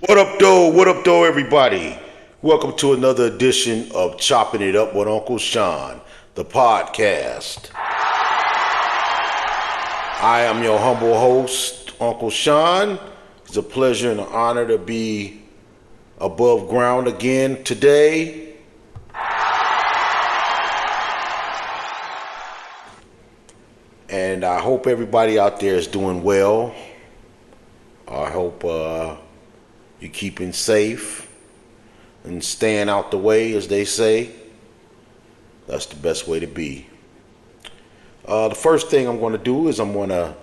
What up, though? What up, though, everybody? Welcome to another edition of Chopping It Up with Uncle Sean, the podcast. I am your humble host, Uncle Sean. It's a pleasure and an honor to be above ground again today. And I hope everybody out there is doing well. I hope you're keeping safe and staying out the way, as they say. That's the best way to be. The first thing I'm going to do is I'm going to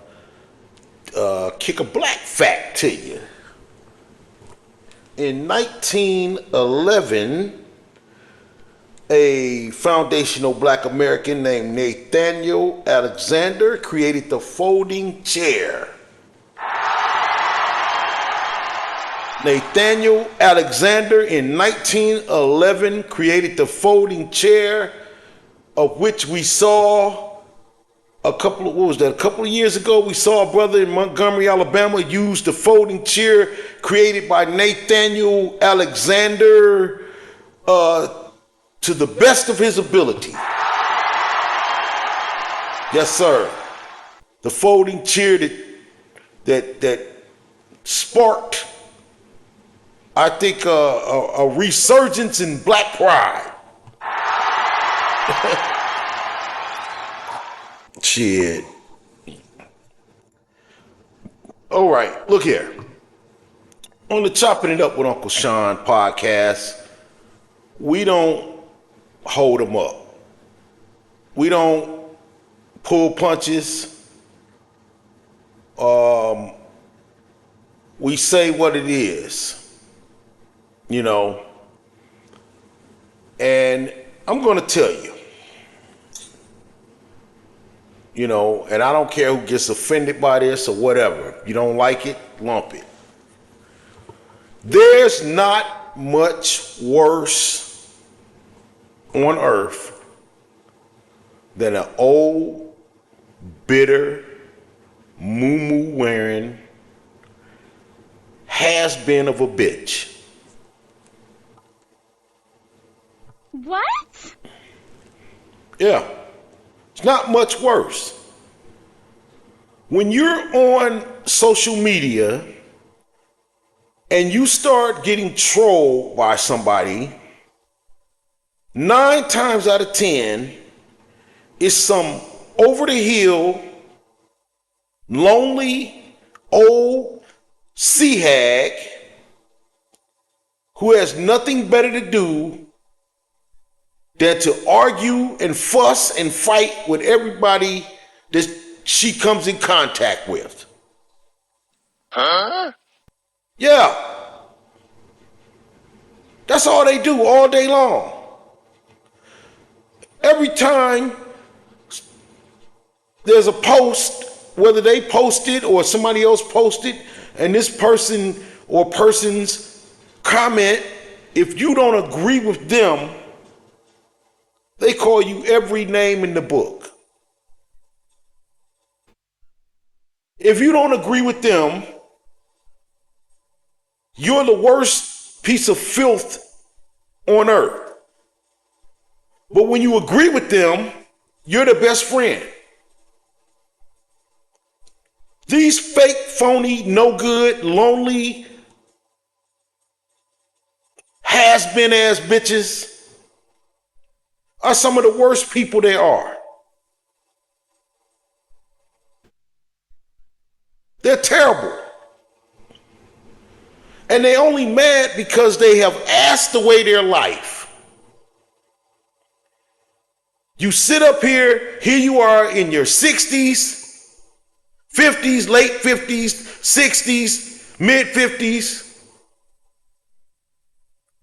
kick a black fact to you. In 1911, a foundational black American named Nathaniel Alexander created the folding chair. Nathaniel Alexander in 1911 created the folding chair, of which we saw a couple of years ago. We saw a brother in Montgomery, Alabama use the folding chair created by Nathaniel Alexander to the best of his ability. Yes, sir. The folding chair that sparked, I think, a resurgence in black pride. Shit. All right, look here. On the Chopping It Up with Uncle Sean podcast, we don't hold them up. We don't pull punches. We say what it is. You know, and I'm going to tell you, and I don't care who gets offended by this or whatever. If you don't like it, lump it. There's not much worse on earth than an old, bitter, moo-moo wearing, has-been of a bitch. What? Yeah, it's not much worse. When you're on social media and you start getting trolled by somebody, 9 times out of 10, it's some over the hill, lonely, old sea hag who has nothing better to do than to argue and fuss and fight with everybody that she comes in contact with. Huh? Yeah. That's all they do all day long. Every time there's a post, whether they post it or somebody else posted, and this person or persons comment, if you don't agree with them, they call you every name in the book. If you don't agree with them, you're the worst piece of filth on earth. But when you agree with them, you're the best friend. These fake, phony, no good, lonely, has-been ass bitches are some of the worst people there are. They're terrible. And they only mad because they have asked away their life. You sit up here you are in your 60s, 50s, late 50s, 60s, mid 50s,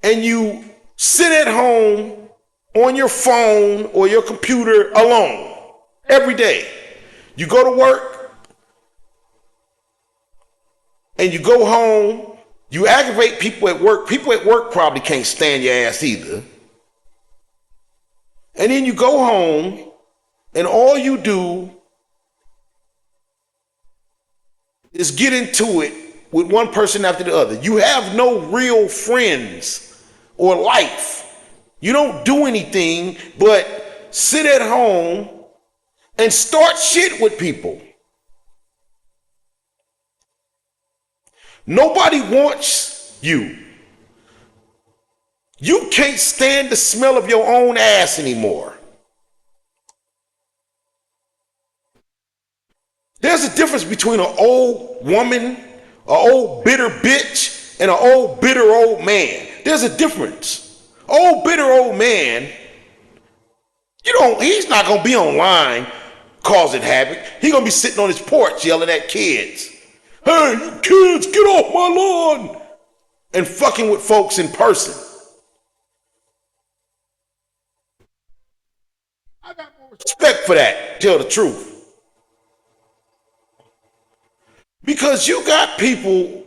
and you sit at home on your phone or your computer alone every day. You go to work and you go home. You aggravate people at work. People at work probably can't stand your ass either. And then you go home and all you do is get into it with one person after the other. You have no real friends or life. You don't do anything but sit at home and start shit with people. Nobody wants you. You can't stand the smell of your own ass anymore. There's a difference between an old woman, an old bitter bitch, and an old bitter old man. There's a difference. Old bitter old man, he's not gonna be online causing havoc. He's gonna be sitting on his porch yelling at kids. Hey, you kids, get off my lawn! And fucking with folks in person. I got more respect for that, tell the truth. Because you got people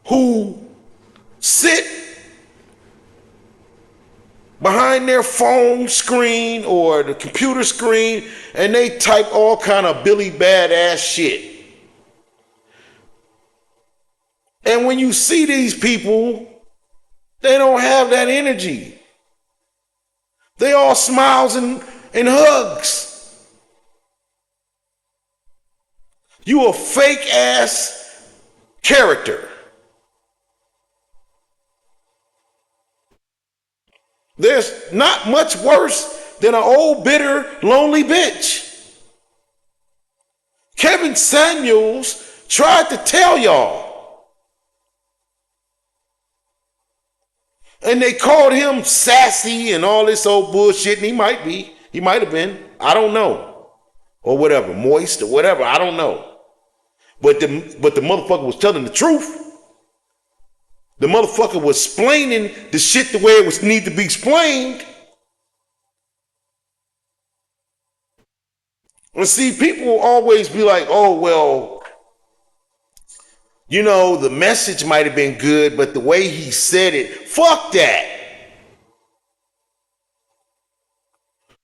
who sit behind their phone screen or the computer screen and they type all kind of Billy badass shit. And when you see these people, they don't have that energy. They all smiles and hugs. You a fake ass character. There's not much worse than an old, bitter, lonely bitch. Kevin Samuels tried to tell y'all. And they called him sassy and all this old bullshit, and he might be. He might have been. I don't know. Or whatever, moist or whatever, I don't know. But the motherfucker was telling the truth. The motherfucker was explaining the shit the way it was need to be explained. And see, people will always be like, oh, well, the message might have been good, but the way he said it, fuck that.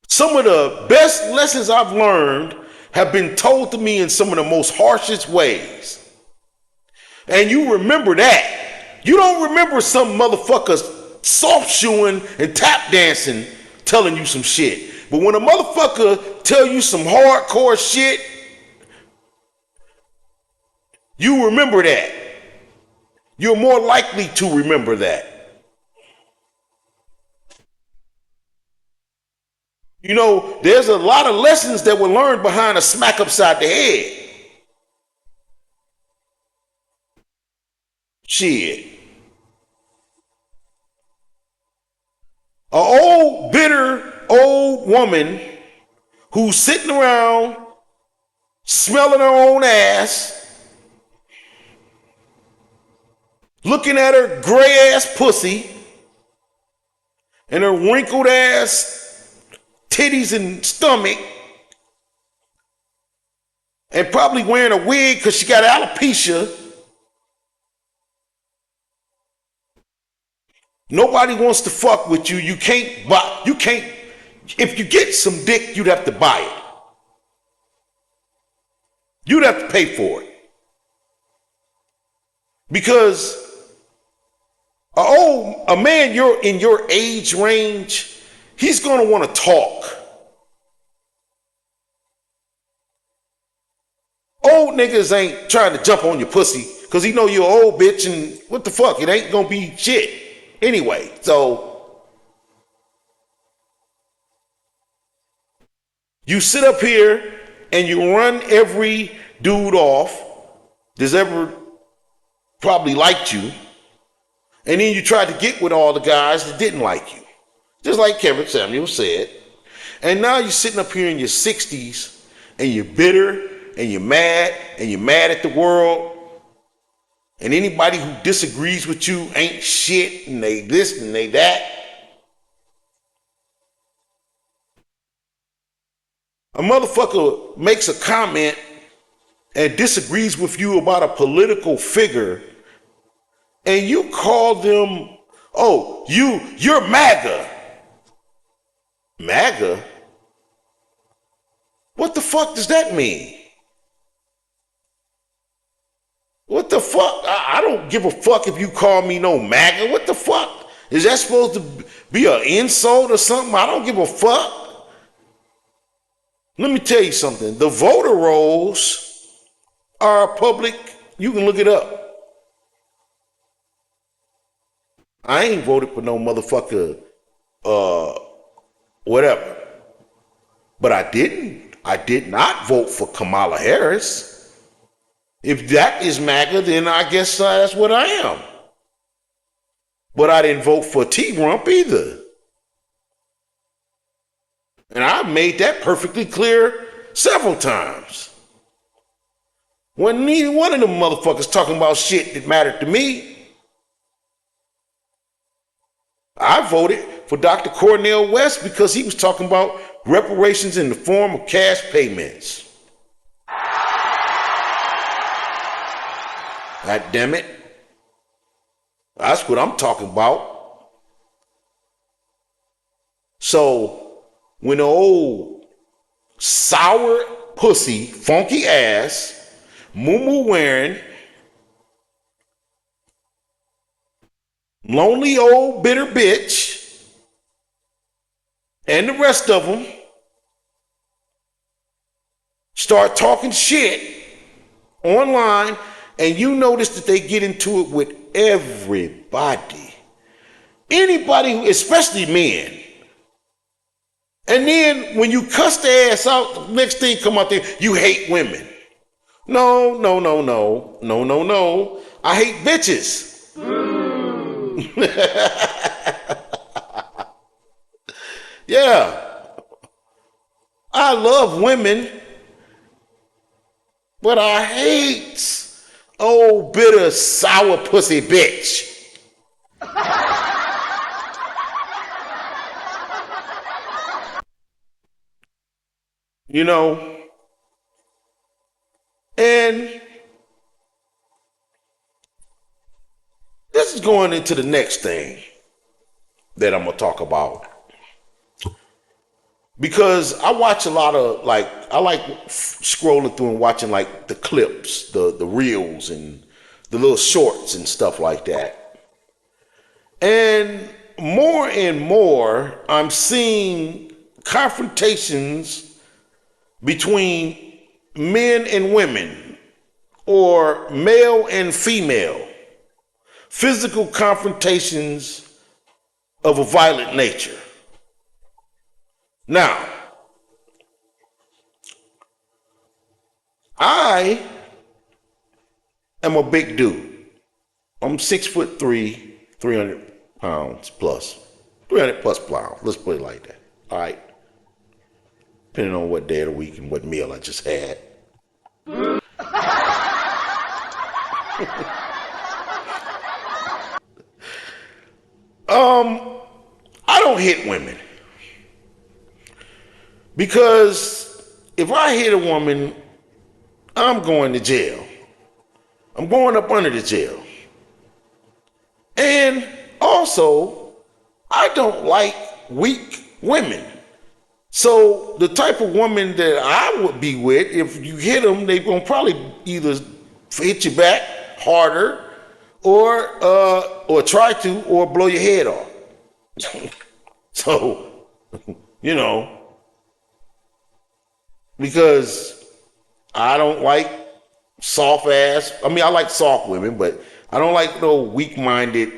Some of the best lessons I've learned have been told to me in some of the most harshest ways. And you remember that. You don't remember some motherfucker soft shoeing and tap dancing telling you some shit. But when a motherfucker tell you some hardcore shit, you remember that. You're more likely to remember that. There's a lot of lessons that were learned behind a smack upside the head. Shit. An old, bitter, old woman who's sitting around smelling her own ass, looking at her gray ass pussy and her wrinkled ass titties and stomach, and probably wearing a wig because she got alopecia. Nobody wants to fuck with you. You can't, if you get some dick, you'd have to buy it. You'd have to pay for it. Because a man you're in your age range, he's going to want to talk. Old niggas ain't trying to jump on your pussy because he know you're an old bitch and what the fuck, it ain't going to be shit. Anyway, so you sit up here and you run every dude off that's ever probably liked you, and then you try to get with all the guys that didn't like you. Just like Kevin Samuels said. And now you're sitting up here in your 60s and you're bitter and you're mad at the world. And anybody who disagrees with you ain't shit and they this and they that. A motherfucker makes a comment and disagrees with you about a political figure and you call them, oh, you're MAGA. MAGA? What the fuck does that mean? What the fuck? fuck? I don't give a fuck if you call me no MAGA. What the fuck? Is that supposed to be an insult or something? I don't give a fuck. Let me tell you something. The voter rolls are public. You can look it up. I ain't voted for no motherfucker, whatever. But I didn't. I did not vote for Kamala Harris. If that is MAGA, then I guess that's what I am. But I didn't vote for T-Rump either. And I made that perfectly clear several times. When neither one of them motherfuckers talking about shit that mattered to me. I voted for Dr. Cornel West because he was talking about reparations in the form of cash payments. God damn it. That's what I'm talking about. So, when the old sour pussy, funky ass, moo wearing, lonely old bitter bitch, and the rest of them start talking shit online, and you notice that they get into it with everybody. Anybody, especially men. And then when you cuss their ass out, the next thing come out there, you hate women. No. I hate bitches. Yeah. I love women, but I hate old bitter sour pussy bitch. You know? And this is going into the next thing that I'm going to talk about. Because I watch a lot of, like, I like scrolling through and watching, like, the clips, the reels, and the little shorts and stuff like that. And more, I'm seeing confrontations between men and women, or male and female, physical confrontations of a violent nature. Now, I am a big dude. I'm 6'3", 300 pounds plus. 300 plus pounds, let's put it like that. All right. Depending on what day of the week and what meal I just had. I don't hit women. Because if I hit a woman, I'm going to jail. I'm going up under the jail. And also, I don't like weak women. So the type of woman that I would be with, if you hit them, they're going to probably either hit you back harder or try to, or blow your head off. So, you know, because I don't like soft ass. I mean, I like soft women, but I don't like no weak-minded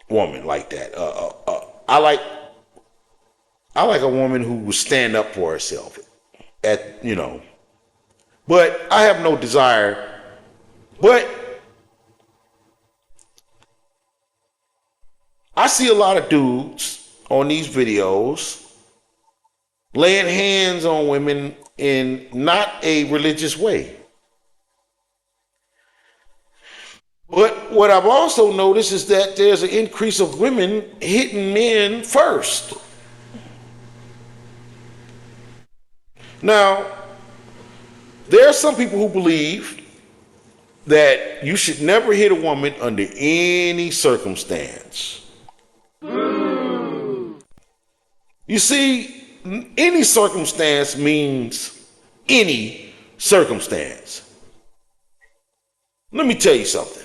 woman like that. I like a woman who will stand up for herself. But I have no desire. But I see a lot of dudes on these videos laying hands on women in not a religious way. But what I've also noticed is that there's an increase of women hitting men first. Now, there are some people who believe that you should never hit a woman under any circumstance. You see, any circumstance means any circumstance. Let me tell you something.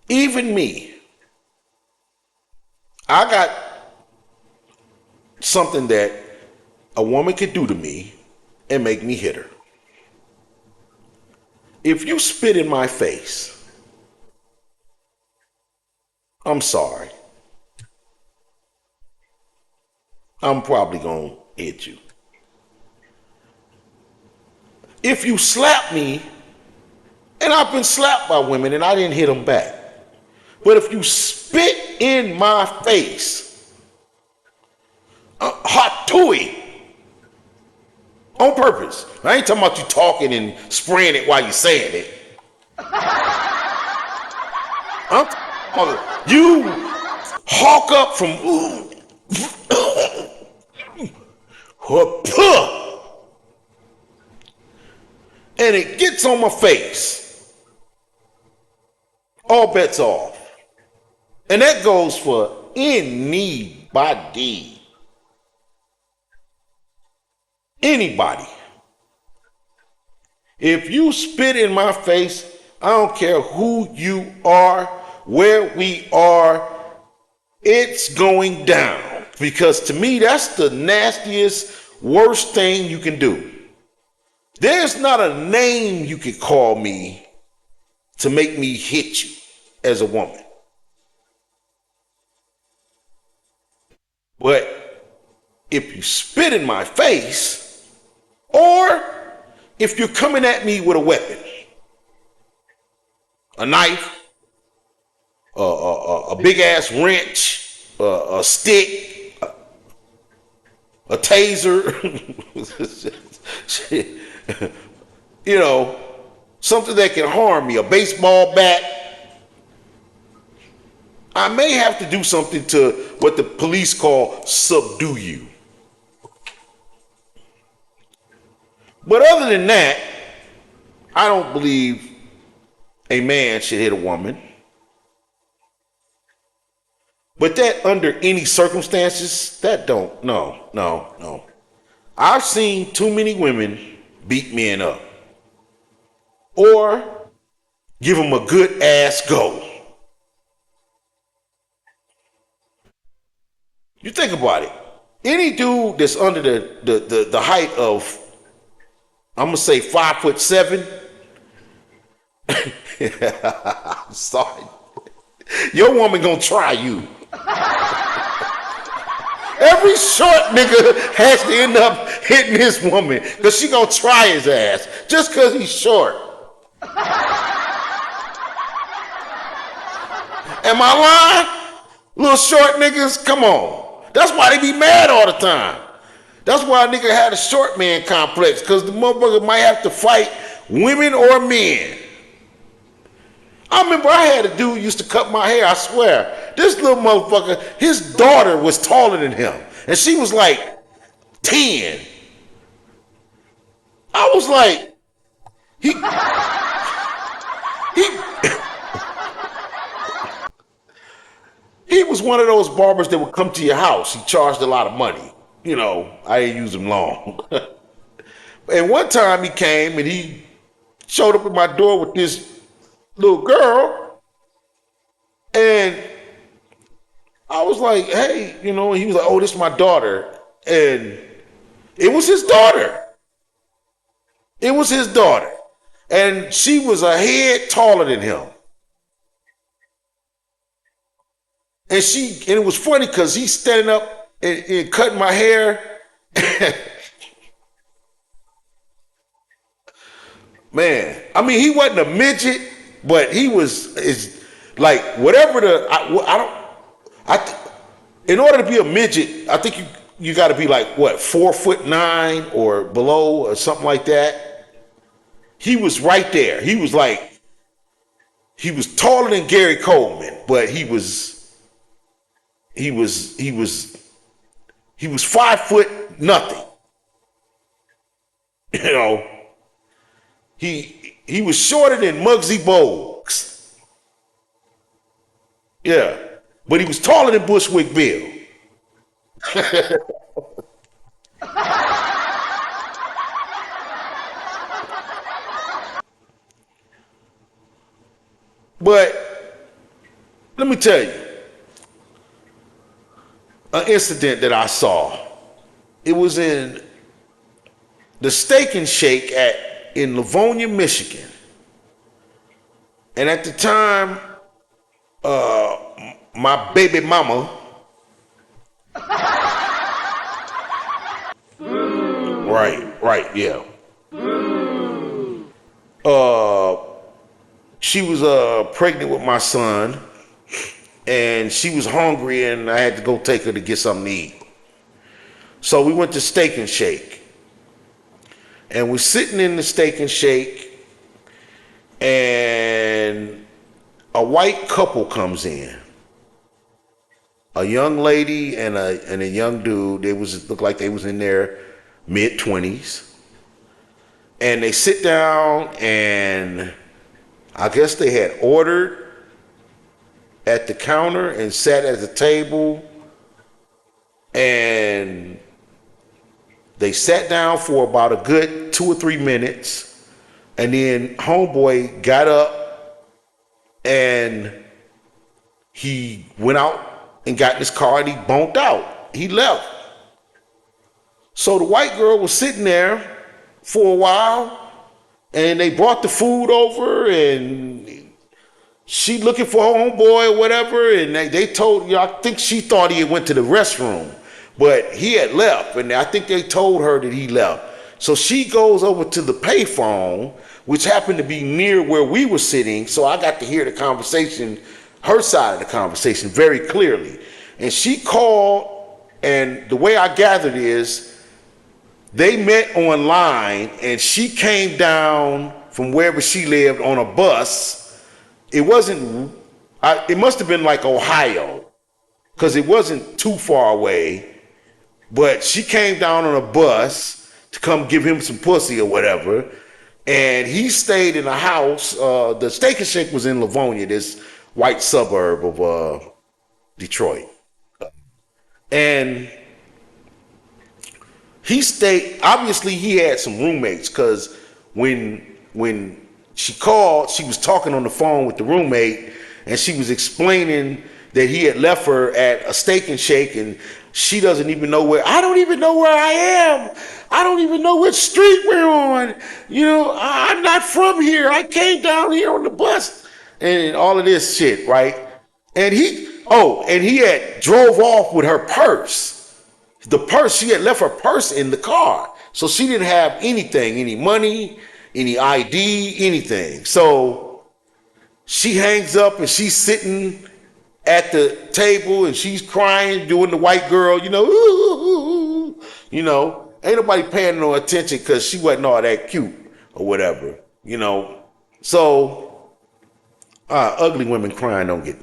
Even me, I got something that a woman could do to me and make me hit her. If you spit in my face, I'm sorry. I'm probably gonna hit you. If you slap me, and I've been slapped by women and I didn't hit them back. But if you spit in my face, hot tooey, on purpose. I ain't talking about you talking and spraying it while you're saying it. I'm talking about you hawk up from and it gets on my face. All bets off. And that goes for anybody. Anybody. If you spit in my face, I don't care who you are, where we are, it's going down. Because to me, that's the nastiest, worst thing you can do. There's not a name you could call me to make me hit you as a woman. But if you spit in my face, or if you're coming at me with a weapon, a knife, a big ass wrench, a stick, a taser, you know, something that can harm me, a baseball bat, I may have to do something to what the police call subdue you. But other than that, I don't believe a man should hit a woman. But that under any circumstances, that don't, no. I've seen too many women beat men up. Or give them a good ass go. You think about it. Any dude that's under the height of, I'm gonna say 5'7". I'm sorry. Your woman gonna try you. Every short nigga has to end up hitting his woman because she gonna try his ass just because he's short. Am I lying? Little short niggas, come on. That's why they be mad all the time. That's why a nigga had a short man complex, because the motherfucker might have to fight women or men. I remember I had a dude used to cut my hair, I swear. This little motherfucker, his daughter was taller than him, and she was like 10. I was like, he was one of those barbers that would come to your house. He charged a lot of money. You know, I didn't use him long. And one time he came and he showed up at my door with this little girl. And I was like, hey, you know, he was like, oh, this is my daughter. And it was his daughter. It was his daughter. And she was a head taller than him. And it was funny because he's standing up and cutting my hair. Man, I mean, he wasn't a midget, but he is like whatever in order to be a midget, I think you got to be like what, 4'9" or below or something like that. He was right there. He was taller than Gary Coleman, but he was 5 foot nothing. You know, he was shorter than Muggsy Bogues. Yeah, but he was taller than Bushwick Bill. But let me tell you an incident that I saw. It was in the Steak and Shake in Livonia, Michigan. And at the time, my baby mama, right, yeah. Uh, she was pregnant with my son, and she was hungry, and I had to go take her to get something to eat. So we went to Steak and Shake, and we're sitting in the Steak and Shake, and a white couple comes in. A young lady and a young dude. They looked like they was in their mid-20s, and they sit down, and I guess they had ordered at the counter and sat at the table, and they sat down for about a good 2 or 3 minutes, and then homeboy got up and he went out and got in his car and he bonked out. He left. So the white girl was sitting there for a while, and they brought the food over, and she looking for her homeboy or whatever, and they told, I think she thought he had went to the restroom, but he had left, and I think they told her that he left. So she goes over to the payphone, which happened to be near where we were sitting, so I got to hear the conversation, her side of the conversation very clearly. And she called, and the way I gathered is they met online, and she came down from wherever she lived on a bus. It wasn't, it must have been like Ohio, because it wasn't too far away, but she came down on a bus to come give him some pussy or whatever, and he stayed in a house. The Steak and Shake was in Livonia, this white suburb of Detroit. And he stayed, obviously he had some roommates, because when she called, she was talking on the phone with the roommate, and she was explaining that he had left her at a Steak and Shake, and she doesn't even know where, I don't even know where I am. I don't even know which street we're on. I'm not from here. I came down here on the bus, and all of this shit, right? And he had drove off with her purse. The purse, she had left her purse in the car. So she didn't have anything, any money, any ID, anything. So she hangs up, and she's sitting at the table, and she's crying, doing the white girl, ooh, ain't nobody paying no attention because she wasn't all that cute or whatever, So ugly women crying don't get,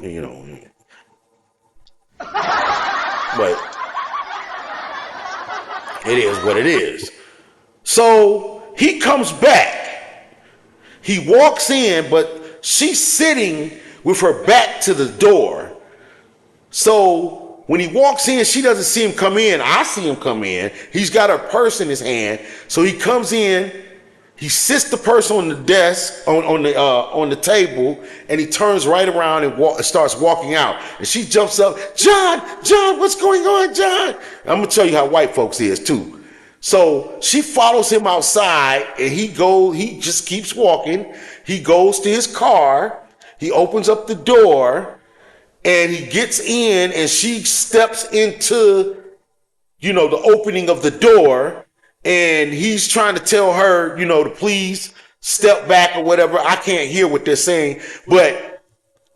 but it is what it is. So he comes back. He walks in, but she's sitting with her back to the door. So when he walks in, she doesn't see him come in. I see him come in. He's got her purse in his hand. So he comes in, he sits the purse on the desk, on the table, and he turns right around and starts walking out. And she jumps up, John, what's going on, John? I'm gonna tell you how white folks is too. So she follows him outside, and he just keeps walking. He goes to his car, he opens up the door, and he gets in, and she steps into, the opening of the door, and he's trying to tell her, to please step back or whatever. I can't hear what they're saying, but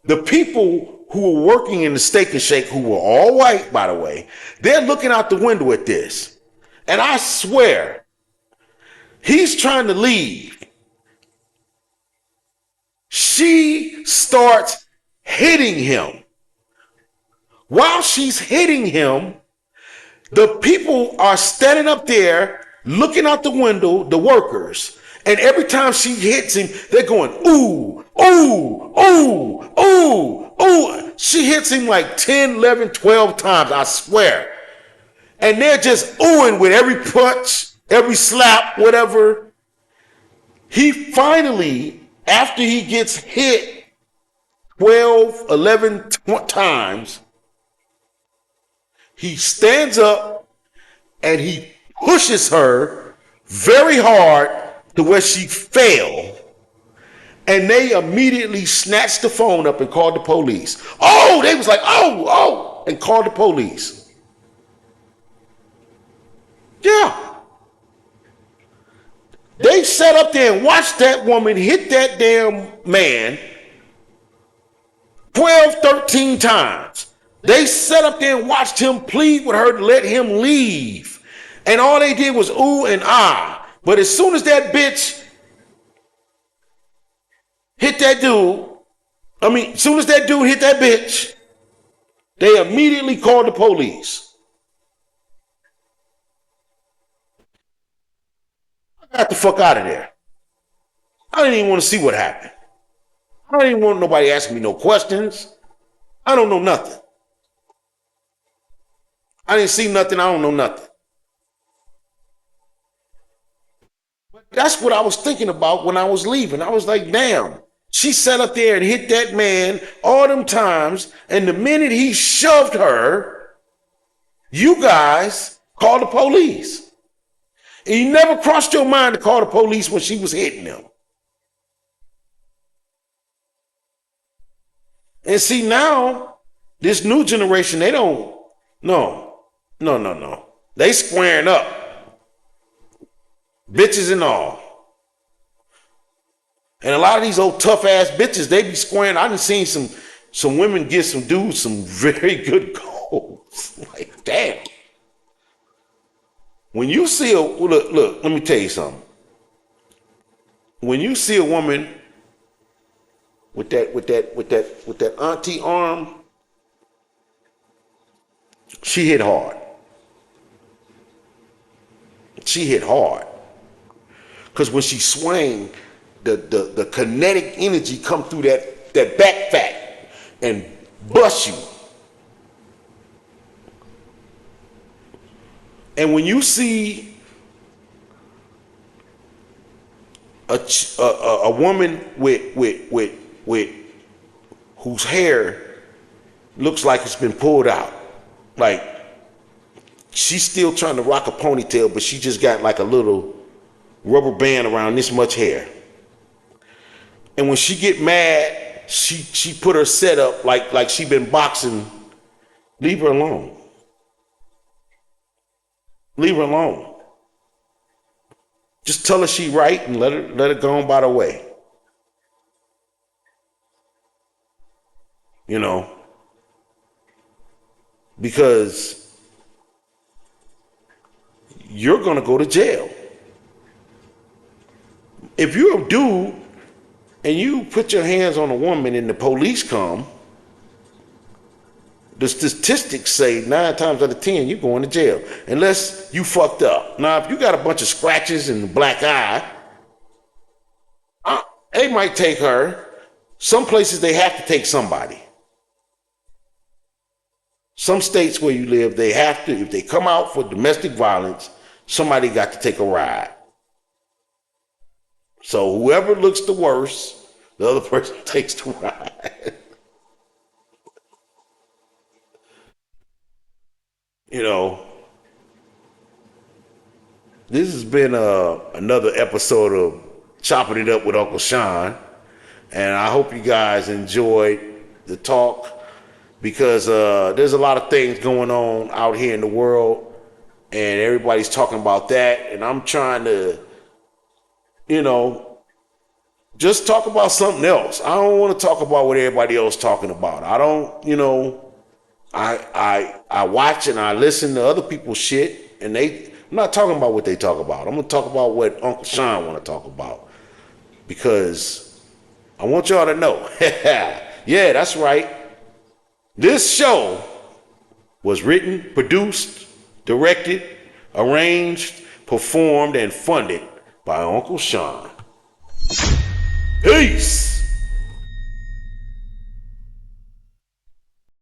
the people who were working in the Steak and Shake, who were all white, by the way, they're looking out the window at this. And I swear, he's trying to leave. She starts hitting him. While she's hitting him, the people are standing up there looking out the window, the workers, and every time she hits him, they're going, ooh, ooh, ooh, ooh, ooh. She hits him like 10, 11, 12 times, I swear. And they're just oohing with every punch, every slap, whatever. He finally, after he gets hit 12, 11 times. He stands up and he pushes her very hard to where she fell. And they immediately snatched the phone up and called the police. Oh, they was like, oh, and called the police. Yeah. They sat up there and watched that woman hit that damn man 12, 13 times. They sat up there and watched him plead with her to let him leave. And all they did was ooh and ah. But as soon as that bitch hit that dude, as soon as that dude hit that bitch, they immediately called the police. I got the fuck out of there. I didn't even want to see what happened. I don't even want nobody asking me no questions. I don't know nothing. I didn't see nothing. I don't know nothing. But that's what I was thinking about when I was leaving. I was like, damn. She sat up there and hit that man all them times, and the minute he shoved her, you guys called the police. And you never crossed your mind to call the police when she was hitting them. And see, now, this new generation, they don't, no. They squaring up. Bitches and all. And a lot of these old tough ass bitches, they be squaring. I done seen some women get some dudes some very good goals. Like, damn. When you see look, let me tell you something. When you see a woman with that auntie arm, she hit hard. She hit hard. Because when she swang, the kinetic energy come through that back fat and bust you. And when you see a woman with whose hair looks like it's been pulled out, like she's still trying to rock a ponytail, but she just got like a little rubber band around this much hair. And when she get mad, she put her set up like she been boxing. Leave her alone. Leave her alone. Just tell her she right and let her go on by the way. You know, because you're gonna go to jail. If you're a dude and you put your hands on a woman and the police come, the statistics say 9 times out of 10 you're going to jail unless you fucked up. Now, if you got a bunch of scratches and a black eye, they might take her. Some places they have to take somebody. Some states where you live, they have to, if they come out for domestic violence, somebody got to take a ride. So whoever looks the worst, the other person takes the ride. You know, this has been another episode of Chopping It Up with Uncle Sean, and I hope you guys enjoyed the talk, because there's a lot of things going on out here in the world, and everybody's talking about that, and I'm trying to, just talk about something else. I don't want to talk about what everybody else is talking about. I don't, I watch and I listen to other people's shit, and I'm not talking about what they talk about. I'm gonna talk about what Uncle Sean want to talk about, because I want y'all to know. Yeah, that's right. This show was written, produced, directed, arranged, performed, and funded by Uncle Sean. Peace.